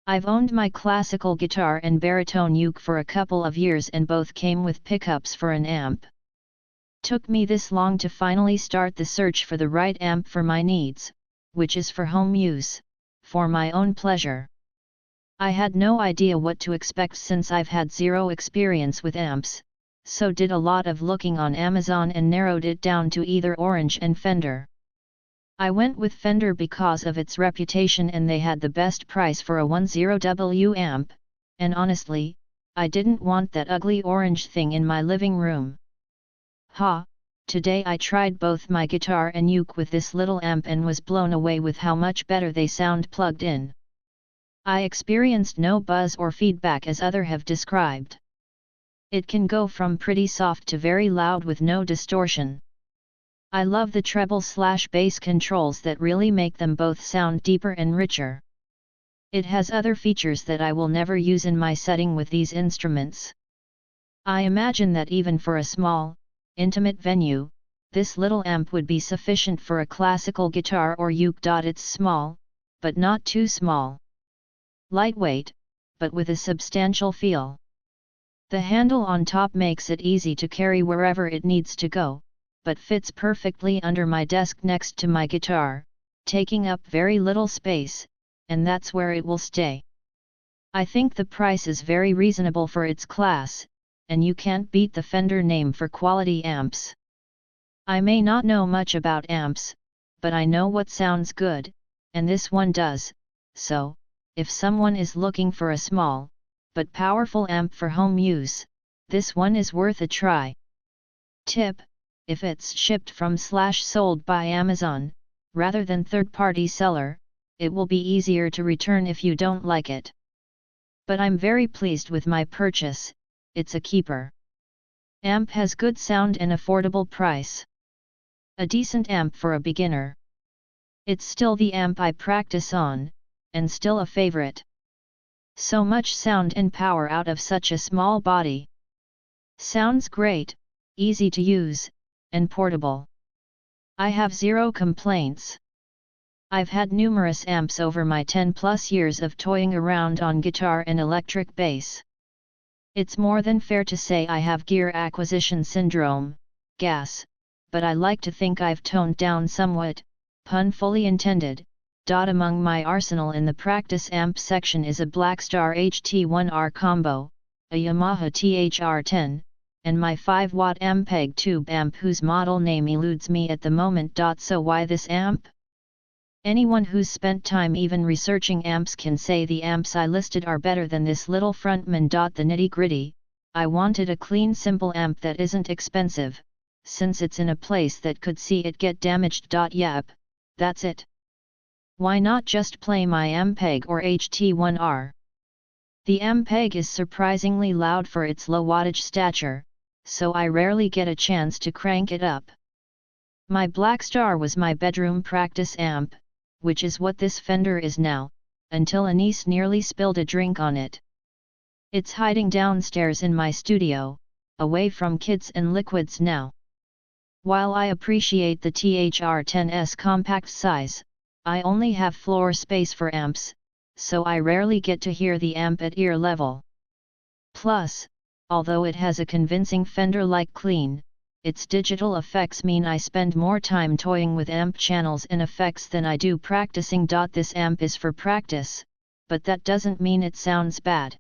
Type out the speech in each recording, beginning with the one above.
I've owned my classical guitar and baritone uke for a couple of years and both came with pickups for an amp. Took me this long to finally start the search for the right amp for my needs, which is for home use, for my own pleasure. I had no idea what to expect since I've had zero experience with amps, so did a lot of looking on Amazon and narrowed it down to either Orange and Fender. I went with Fender because of its reputation and they had the best price for a 10W amp, and honestly, I didn't want that ugly orange thing in my living room. Today I tried both my guitar and uke with this little amp and was blown away with how much better they sound plugged in. I experienced no buzz or feedback as others have described. It can go from pretty soft to very loud with no distortion. I love the treble/bass controls that really make them both sound deeper and richer. It has other features that I will never use in my setting with these instruments. I imagine that even for a small, intimate venue, this little amp would be sufficient for a classical guitar or uke. It's small, but not too small. Lightweight, but with a substantial feel. The handle on top makes it easy to carry wherever it needs to go, but fits perfectly under my desk next to my guitar, taking up very little space, and that's where it will stay. I think the price is very reasonable for its class, and you can't beat the Fender name for quality amps. I may not know much about amps, but I know what sounds good, and this one does, so, if someone is looking for a small, but powerful amp for home use, this one is worth a try. Tip: if it's shipped from/sold by Amazon, rather than third-party seller, it will be easier to return if you don't like it. But I'm very pleased with my purchase, it's a keeper. Amp has good sound and affordable price. A decent amp for a beginner. It's still the amp I practice on, and still a favorite. So much sound and power out of such a small body. Sounds great, easy to use, and portable. I have zero complaints. I've had numerous amps over my 10+ years of toying around on guitar and electric bass. It's more than fair to say I have gear acquisition syndrome, GAS, but I like to think I've toned down somewhat, pun fully intended. Among my arsenal in the practice amp section is a Blackstar HT1R combo, a Yamaha THR-10, and my 5-watt Ampeg tube amp whose model name eludes me at the moment. So why this amp? Anyone who's spent time even researching amps can say the amps I listed are better than this little Frontman. The nitty-gritty: I wanted a clean, simple amp that isn't expensive, since it's in a place that could see it get damaged. Yep, that's it. Why not just play my Ampeg or HT1R? The Ampeg is surprisingly loud for its low wattage stature, so I rarely get a chance to crank it up. My Blackstar was my bedroom practice amp, which is what this Fender is now, until a niece nearly spilled a drink on it. It's hiding downstairs in my studio, away from kids and liquids now. While I appreciate the THR-10's compact size, I only have floor space for amps, so I rarely get to hear the amp at ear level. Plus, although it has a convincing Fender-like clean, its digital effects mean I spend more time toying with amp channels and effects than I do practicing. This amp is for practice, but that doesn't mean it sounds bad.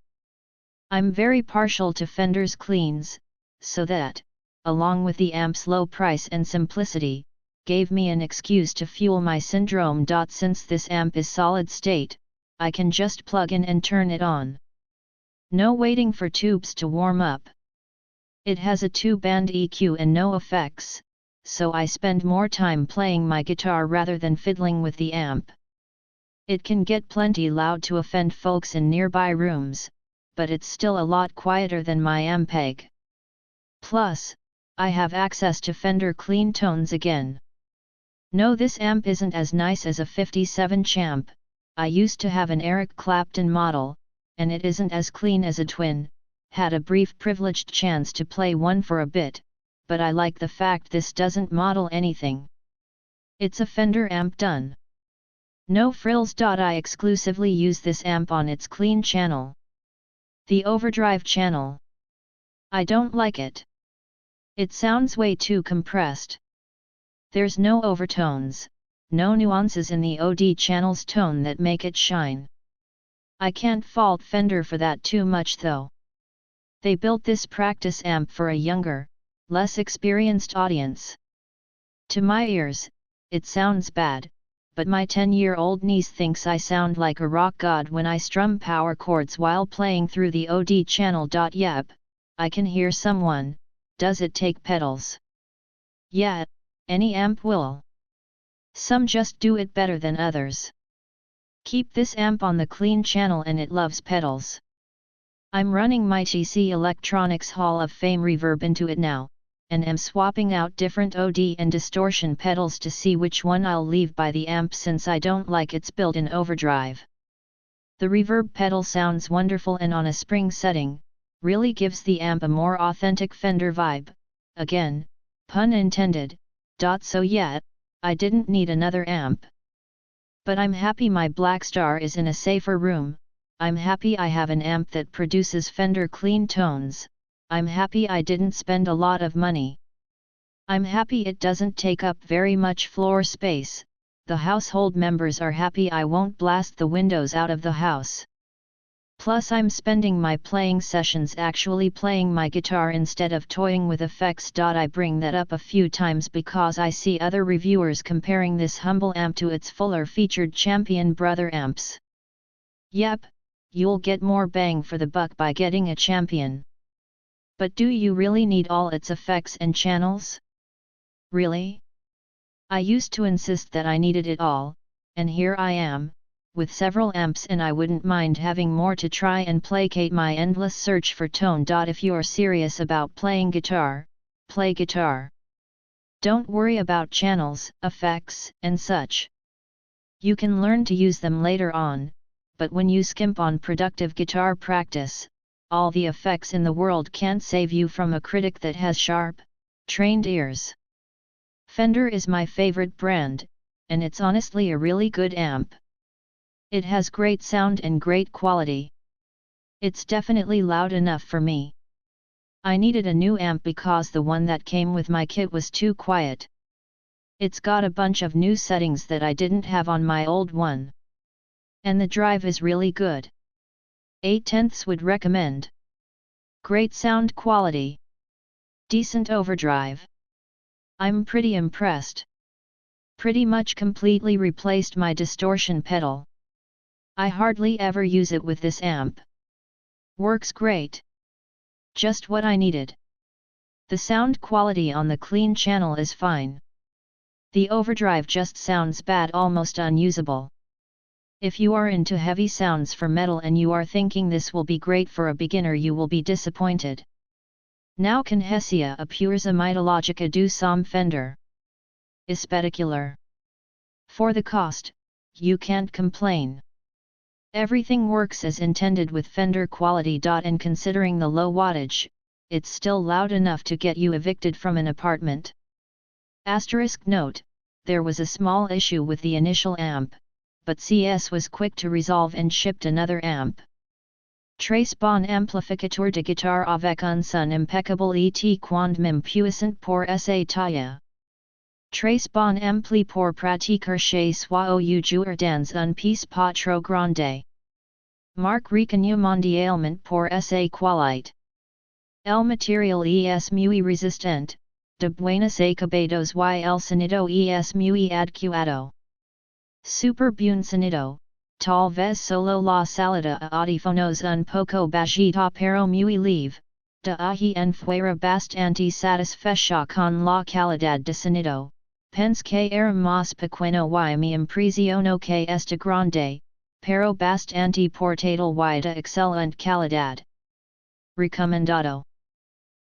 I'm very partial to Fender's cleans, so that, along with the amp's low price and simplicity, gave me an excuse to fuel my syndrome. Since this amp is solid state, I can just plug in and turn it on. No waiting for tubes to warm up. It has a 2-band EQ and no effects, so I spend more time playing my guitar rather than fiddling with the amp. It can get plenty loud to offend folks in nearby rooms, but it's still a lot quieter than my Ampeg. Plus, I have access to Fender clean tones again. No, this amp isn't as nice as a 57 champ. I used to have an Eric Clapton model, and it isn't as clean as a twin. Had a brief privileged chance to play one for a bit, but I like the fact this doesn't model anything. It's a Fender amp done. No frills. I exclusively use this amp on its clean channel. The overdrive channel. I don't like it. It sounds way too compressed. There's no overtones, no nuances in the OD channel's tone that make it shine. I can't fault Fender for that too much though. They built this practice amp for a younger, less experienced audience. To my ears, it sounds bad, but my 10-year-old niece thinks I sound like a rock god when I strum power chords while playing through the OD channel. Yep, I can hear someone. Does it take pedals? Yeah, any amp will. Some just do it better than others. Keep this amp on the clean channel and it loves pedals. I'm running my TC Electronics Hall of Fame reverb into it now, and am swapping out different OD and distortion pedals to see which one I'll leave by the amp since I don't like its built-in overdrive. The reverb pedal sounds wonderful and on a spring setting, really gives the amp a more authentic Fender vibe, again, pun intended. So yeah, I didn't need another amp. But I'm happy my Blackstar is in a safer room. I'm happy I have an amp that produces Fender clean tones. I'm happy I didn't spend a lot of money. I'm happy it doesn't take up very much floor space. The household members are happy I won't blast the windows out of the house. Plus I'm spending my playing sessions actually playing my guitar instead of toying with effects. I bring that up a few times because I see other reviewers comparing this humble amp to its fuller featured Champion Brother amps. Yep, you'll get more bang for the buck by getting a Champion. But do you really need all its effects and channels? Really? I used to insist that I needed it all, and here I am, with several amps, and I wouldn't mind having more to try and placate my endless search for tone. If you're serious about playing guitar, play guitar. Don't worry about channels, effects, and such. You can learn to use them later on, but when you skimp on productive guitar practice, all the effects in the world can't save you from a critic that has sharp, trained ears. Fender is my favorite brand, and it's honestly a really good amp. It has great sound and great quality. It's definitely loud enough for me. I needed a new amp because the one that came with my kit was too quiet. It's got a bunch of new settings that I didn't have on my old one. And the drive is really good. 8/10 would recommend. Great sound quality. Decent overdrive. I'm pretty impressed. Pretty much completely replaced my distortion pedal. I hardly ever use it with this amp. Works great. Just what I needed. The sound quality on the clean channel is fine. The overdrive just sounds bad, almost unusable. If you are into heavy sounds for metal and you are thinking this will be great for a beginner, you will be disappointed. Now can Hesia apures a mythologica do som Fender. Is spectacular. For the cost, you can't complain. Everything works as intended with Fender quality. And considering the low wattage, it's still loud enough to get you evicted from an apartment. Asterisk note, there was a small issue with the initial amp, but CS was quick to resolve and shipped another amp. Trace bon amplificateur de guitare avec un son impeccable et quand même puissant pour sa taille. Trace bon ampli pour pratiquer chez soi au joueur dans un piece pas trop grande. Marque reconnu mondialement pour sa qualité. El material es muy resistente, de buenos acabados y el sonido es muy adecuado. Super buen sonido, tal vez solo la salida a audífonos un poco bajita pero muy leve, de ahí en fuera bastante satisfecha con la calidad de sonido. Pense que era más pequeño y mi impresiono que esta grande, pero bastante portátil y de excelente calidad. Recomendado.